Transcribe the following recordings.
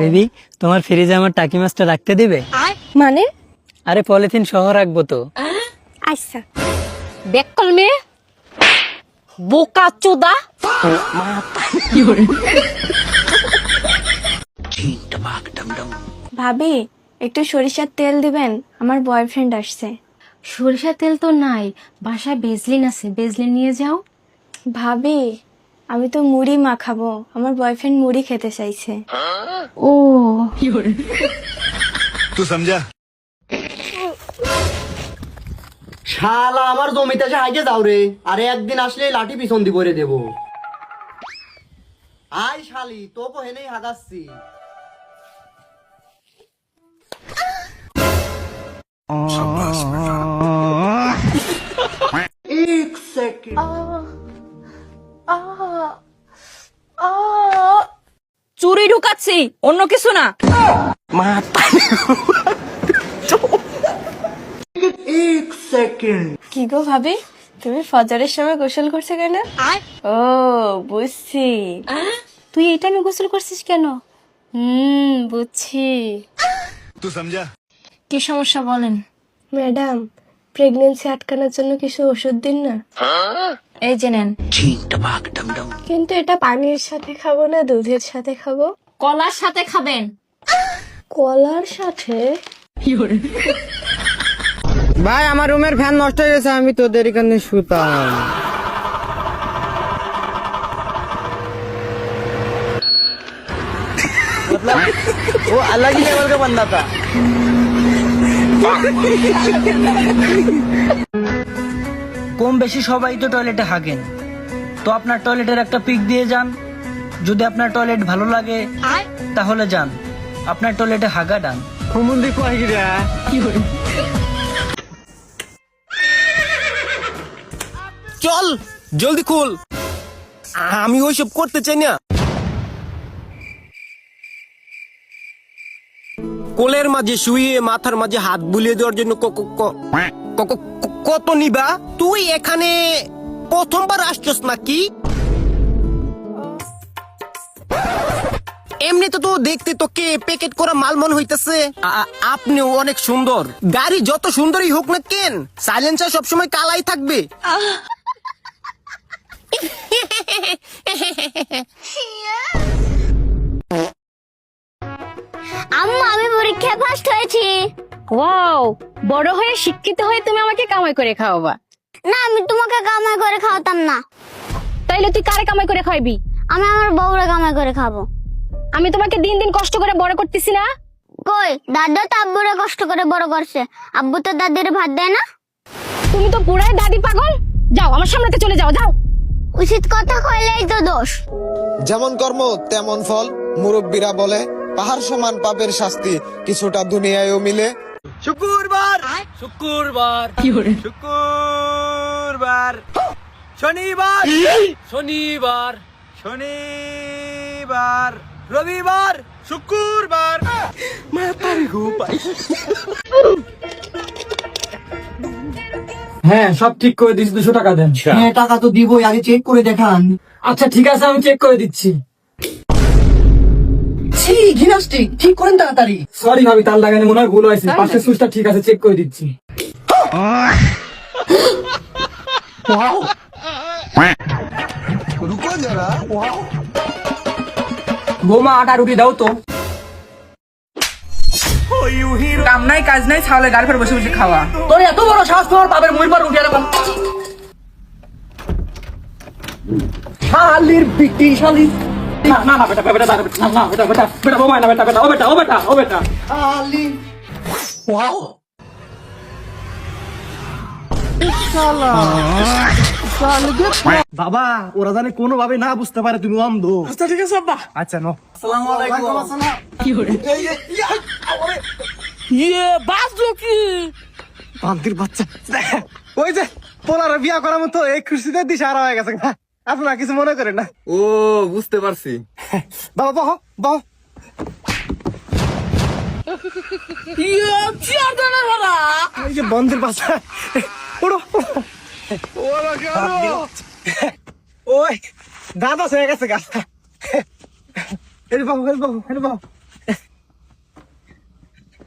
Baby, তোমার ফ্রিজে আমার টাকি মাছটা রাখতে দিবে? মানে? আরে পলিথিন সহ রাখবো তো। আচ্ছা। বেকল মেয়ে, বোকা চোদা। ভাবি, একটু সরিষার তেল দিবেন, আমার বয়ফ্রেন্ড আসছে। সরিষার তেল তো নাই, বাসায় বেজলিন আছে, বেজলিন নিয়ে যাও। ভাবি, আমি তো মুড়ি মাখাবো, আমার বয়ফ্রেন্ড মুড়ি খেতে চাইছে। ও तू समझा? শালা আমার জমিতে এসে হাইকে যাও রে, আরে একদিন আসলে লাঠি পিছন দি করে দেবো। আয় শালি, তোকে হেনেই হাগাচ্ছি। এক সেকেন্ড। চুরি ঢুকাচ্ছি, অন্য কিছু না। এক সেকেন্ড। কি গো ভাবি, তুমি ফজরের সময় গোসল করছো কেন? ও বুঝছি। তুই এই টাইমে গোসল করছিস কেন? বুঝছি। तू समझा? কি সমস্যা বলেন। ম্যাডাম, প্রেগন্যান্সি আটকানোর জন্য কিছু ওষুধ দিন না। এই যে নেন। কিন্তু এটা পানির সাথে খাবো না দুধের সাথে খাবো? কলার সাথে খাবেন। কলার সাথে? ভাই, আমার রুমের ফ্যান নষ্ট হয়ে গেছে, আমি তোদের এখানে শুতাম। वो अलग ही लेवल का बंदा था। কম বেশি সবাই তো টয়লেটে হাগেন, তো আপনার টয়লেটের একটা পিক দিয়ে যান। যদি আপনার টয়লেট ভালো লাগে তাহলে যান, আপনার টয়লেটে হাগা ডান। চল জলদি খুল, আমি ওইসব করতে চাই না। কোলের মাঝে শুয়ে মাথার মাঝে হাত বুলিয়ে দেওয়ার জন্য কত নিবা? তুই এখানে প্রথমবার আসছস নাকি? এমনি তো দেখতে তোকে প্যাকেট করা মাল মনে হইতেছে। আপনিও অনেক সুন্দর, গাড়ি যত সুন্দরই হোক না কেন, সাইলেন্সার সবসময় কালাই থাকবে। আম্মু, আমি পরীক্ষায় ফার্স্ট হয়েছি। ওয়াও, বড় হয়ে শিক্ষিত হয়ে তুমি আমাকে কামাই করে খাওয়াবা? না, আমি তোমাকে কামাই করে খাওয়াতাম না। তাইলে তুই কারে কামাই করে খাওয়াবি? আমি আমার বউরে কামাই করে খাবো। আমি তোমাকে দিন দিন কষ্ট করে বড় করতেছি না? কই, দাদা তো আব্বুরে কষ্ট করে বড় করছে, আব্বু তো দাদিরে ভাত দেয় না। তুমি তো পুরাই দাদি পাগল। যাও, আমার সামনে থেকে চলে যাও, যাও। উচিত কথা কইলেই তো দোষ। যেমন কর্ম তেমন ফল, মুরব্বীরা বলে পাহাড় সমান পাপের শাস্তি কিছুটা দুনিয়ায়ও মিলে। শুক্রবার শুক্রবার শুক্রবার, শনিবার শনিবার শনিবার, রবিবার শুক্রবার। হ্যাঁ, সব ঠিক করে দিচ্ছি, 200 টাকা দেন। হ্যাঁ, টাকা তো দিবই, আগে চেক করে দেখান। আচ্ছা ঠিক আছে, আমি চেক করে দিচ্ছি। জিমন্যাস্টিক ঠিক করেন তাড়াতাড়ি। সরি ভাবি, তাল লাগানি মনে হয় ভুল হয়েছে। পাশের সুইচটা ঠিক আছে, চেক করে দিচ্ছি। বৌমা, আটা রুটি দাও তো। কাম নাই কাজ নাই, ছাওলে গাড়ি ফের বসে বসে খাওয়া। তোর এত বড় সাহস, তোমার বাপের মুই পর উঠে এলাম। শালির বিটি শালি। না না না, বেটা বেটা না না, বেটা বেটা বেটা বৌমা না, বেটা বেটা ও বেটা ও বেটা ও বেটা শালি। ওয়াও, বাবা, ওরা জানে কোনো ভাবে না বুঝতে পারে তুমি অন্ধ। আচ্ছা ঠিক আছে আব্বা। আচ্ছা নো। আসসালামু আলাইকুম। বাস কি বান্তির বাচ্চা, ওই যে পোলারা বিয়া করার মতো এই খুশিতে দিশে আর হয়ে গেছে। আপনারা কিছু মনে করেন না। ও, বুঝতে পারছি। বাবা বহ বহ। এই যে বন্ধের বাচ্চা, ওড়ো ওই দাদা হয়ে গেছে গা। এই বাবু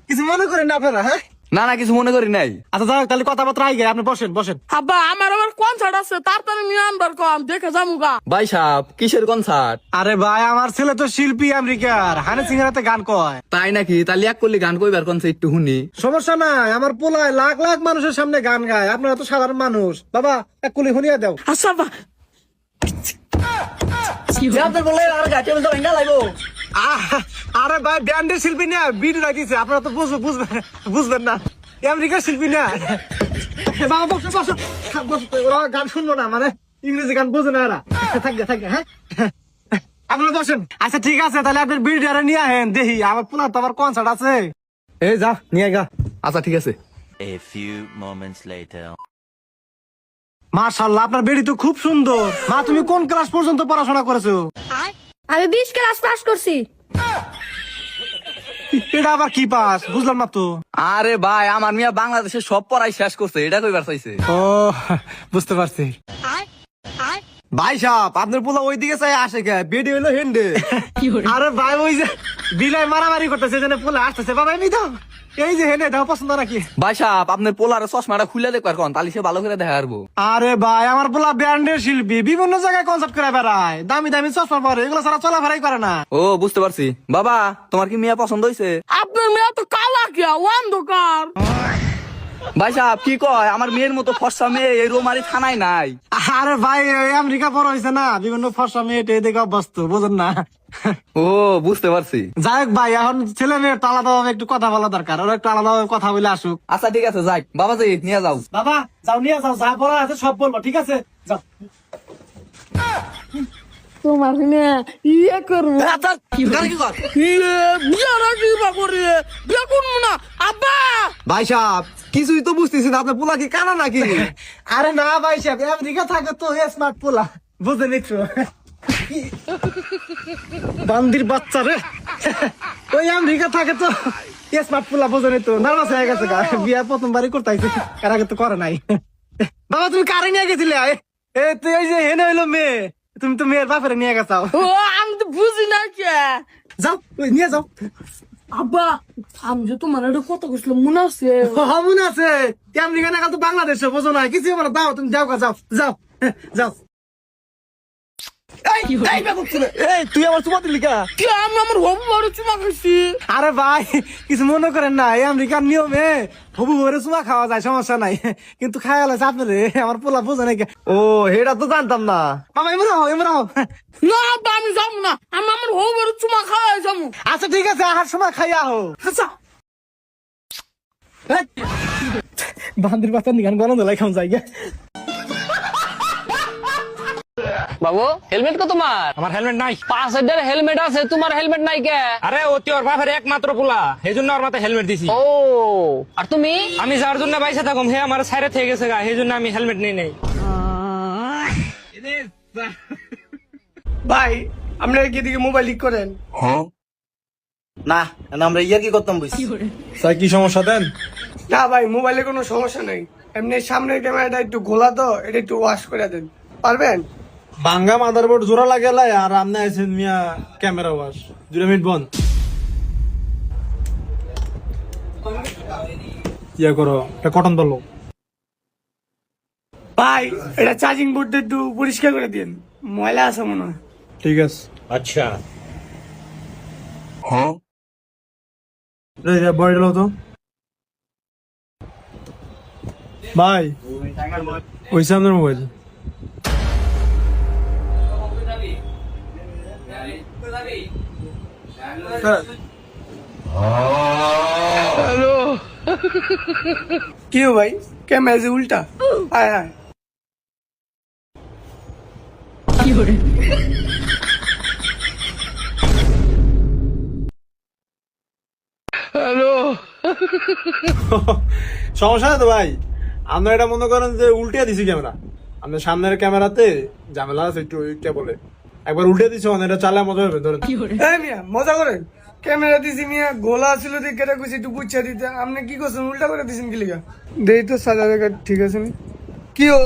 কিছু মনে করেন না আপনারা, হ্যাঁ? না না কিছু মনে করি নাই। আচ্ছা যাক, তাহলে কথাবার্তা আগে আপনি বসেন। আব্বা আমার আবার কনসার্ট আছে, তাড়াতাড়ি নিয়ে আনবার কম, দেখে যামুগা। ভাই সাহেব কিসের কনসার্ট? আরে ভাই, আমার ছেলে তো শিল্পী আমেরিকার, হানি সিং এর গান কয়। তাই নাকি? তাহলে এক করলি গান কইবার কনসার্ট একটু শুনি। সমস্যা নাই, আমার পোলায় লাখ লাখ মানুষের সামনে গান গায়, আপনারা তো সাধারণ মানুষ। বাবা এক কুলি শুনিয়ে দাও। আচ্ছা আব্বা। আরে ভাই, ব্যান্ডের শিল্পী না, বিট রাখিছে, আপনারা তো বুঝবেন না, আমেরিকার শিল্পী না। বাবা বসো, ওরা গান শুনবো না, মানে ইংরেজি গান বোঝে না এরা। থাকবে, হ্যাঁ আপনারা বসেন। আচ্ছা ঠিক আছে, তাহলে আপনার বিট নিয়ে আহেন, দেখি আমার পোলা তো আবার কনসার্ট আছে। এই যা নিয়ে গা। আচ্ছা ঠিক আছে। A few moments later. মাশাআল্লাহ, আপনার বেড়ি তো খুব সুন্দর। মা, তুমি কোন ক্লাস পর্যন্ত পড়াশোনা করেছো? আমি 20 ক্লাস পাস করছি। এটা আবার কি পাস, বুঝলাম না তো। আরে ভাই, আমার মিয়া বাংলাদেশের সব পড়াই শেষ করছে, এটা কইবার চাইছে। ও বুঝতে পারছি। ভাই সাহেব, আপনার পোলা ওইদিকে চাই আসে কে? বেডি হইলো হেন্ডে। আরে ভাই, ওই যে বিলাই মারামারি করতেছে, যেন পোলা আসতেছে। বাবা এমনি দাও, এই যে হেনে দাও, পছন্দ নাকি? ভাই সাহেব, আপনার পোলার চশমাটা খুলে দেখবার কোন, তাহলে সে ভালো করে দেখা পারবো। আরে ভাই, আমার পোলা ব্যান্ডের শিল্পী, বিভিন্ন জায়গায় কনসার্ট করে বেড়ায়, দামি দামি চশমা পরে, এগুলো ছাড়া চলাফেরাই করে না। ও বুঝতে পারছি। বাবা, তোমার কি মিয়া পছন্দ হয়েছে? আপনার মেয়ে তো কালা কিয়া, অন্ধকার। ভাই সাহেব কি কয়, আমার মেয়ের মতো ফর্সা মেয়ে এই রোমারি থানায় নাই। আরে ভাই, ওই আমেরিকা বড় হয়েছে না, বিভিন্ন ফর্সা মেয়ে দেখে অভ্যস্ত, বুঝেন না। ও বুঝতে পারছি। যাই হোক ভাই, এখন ছেলে মেয়ের তো আলাদাভাবে একটু কথা বলা দরকার, ওরা একটু আলাদাভাবে কথা বলে আসুক। আচ্ছা ঠিক আছে, যাই বাবাজি নিয়ে যাও। বাবা যাও, নিয়ে যাও, যা বলা আছে সব বলবো, ঠিক আছে? যাও। তোমার মেয়ে ইয়ে করবো, বিয়ে রাখিবা করে বিয়ে করবো না। আব্বা ভাই সাহেব, কিছুই তো বুঝতেছি না, আপনার পোলা কি কানা নাকি? আরে না ভাই সাহেব, আমেরিকা থাকে তো স্মার্ট পোলা, বুঝেন একটু। বান্দির বাচ্চা রে, ওই আমেরিকা থাকে তো স্মার্ট পোলা, বুঝেন তো, নার্ভাস হয়ে গেছে। বিয়া প্রথমবারই করতে আইছে, এর আগে তো করে নাই। বাবা তুমি কারে নিয়ে গেছিলে? তুই ওই যে হেনে হইলো মেয়ে, তুমি তো মেয়ের বাপের নিয়ে গেছাও। ও আমি তো বুঝি না কে। যাও, ওই নিয়ে যাও। আব্বা আমি যে তোমার এটা কত কইছিল মনে আছে? মনে আছে, আমেরিকা না, তো বাংলাদেশে বোঝো না কিছু। আমার দাও, তুমি যাও, যাও। তুই আমার চুমা দিলি কা? কে আমি আমার হবু বড় চুমা খাইছি। আরে ভাই, কিছু মনে করেন না, এই আমেরিকার নিয়মে হবু ভরে চুমা খাওয়া যায়, সমস্যা নাই, কিন্তু খাওয়া লাগছে আপনার, আমার পোলা বোঝে নাকি। ও এটা তো জানতাম না। বাবা এমন হও। না আব্বা আমি যাবো না, আমি আমার হবু বড় চুমা খাওয়াই যাবো। আচ্ছা ঠিক আছে, আহার সময় খাইয়া হো। আচ্ছা বান্দির বাচ্চা নিগান গরম দলাই খাওয়া যায়। বাবু হেলমেট কো তোমার? আমার হেলমেট নাই। 5,000 হেলমেট আছে, তোমার হেলমেট নাই কে? আরে অতি ওর বাপের একমাত্র পোলা, এই জন্য ওর মাথায় হেলমেট দিছি। ও আর তুমি? আমি যার জন্য বাইসা থাকুম, হে আমার সাইরে থেকে গেছে গা, সেই জন্য আমি হেলমেট নিয়ে নেই। ভাই আপনারা কি দিকে মোবাইল লিক করেন? না আমরা ইয়ার কি করতাম বুঝছি। স্যার কি সমস্যা দেন? না ভাই, মোবাইলে কোনো সমস্যা নেই, এমনি সামনের ক্যামেরাটা একটু ঘোলা তো, এটা একটু ওয়াশ করে দেন, পারবেন? ভাঙ্গা মাদারবোর্ড জোড়া লাগালাই, আর আপনি আছেন মিয়া ক্যামেরা ওয়াশ। 2 মিনিট বন্ধ। ইয়া করো, এটা কটন বলো ভাই, এটা চার্জিং বোর্ডটা একটু পরিষ্কার করে দিন, ময়লা আছে মনে হয়। ঠিক আছে। আচ্ছা হ্যাঁ, বড় তো ভাই, ওই সামনের মোবাইল। হ্যালো কি ভাই, ক্যামেরা যে উল্টা। হায় হায়, হ্যালো সমস্যা নেই তো ভাই, আমরা এটা মনে করেন যে উল্টে দিছি ক্যামেরা, আপনার সামনের ক্যামেরাতে ঝামেলা আছে একটু, বলে একবার উল্টে দিছি, মানে এটা চালা মজা হবে। ধরেন মজা করেন, ক্যামেরা দিছি মিয়া, গোলা ছিল দেখে কুছি একটু বুঝছা দিতে, আপনি কি করছেন, উল্টা করে দিছেন কি লিগা? দেই তো চার্জারের কার্ড ঠিক আছে নি? কি ও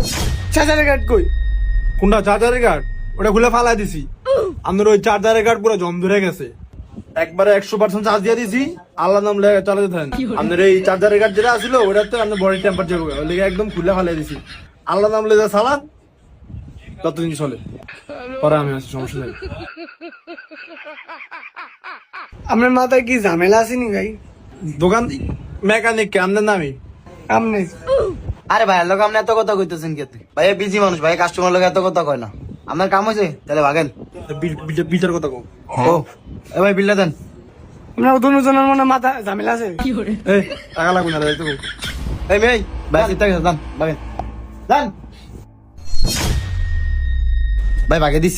চার্জারের কার্ড কই? কোনটা চার্জারের কার্ড? ওটা খুলে ফালাই দিছি। আপনার ওই চার্জারের কার্ড পুরো জম ধরে গেছে। একবারে 100% চার্জ দিয়ে দিছি, আল্লাহ নাম চালাতে থাকেন। আপনার এই চার্জারের কার্ড যেটা আছিল ওটাতে আপনার বডি টেম্পারেচার হবে, ওই লেগে একদম খুলে ফালিয়ে দিছি। আল্লাহ নাম লেগে চালান, ততদিন চলে। পরে আমি আছি, সমস্যা নেই। আপনার মাথায় কি ঝামেলা আছে নি ভাই? দোকান মেকানিক কে আপনার নামই? আপনি আরে ভাই লোক আপনি এত কথা কইতেছেন কে? ভাই বিজি মানুষ, ভাই কাস্টমার লোক এত কথা কয় না। আপনার কাম হয়েছে তাহলে ভাগেন। বিচার কথা কও। ও এ ভাই বিলটা দেন। আপনার দুজনের মনে মাথা ঝামেলা আছে। এই টাকা লাগবে না, দাঁড়াইতে কও। এই ভাই ভাই চিন্তা করছেন, দান ভাগেন দান। ভাই ভাগে দিস।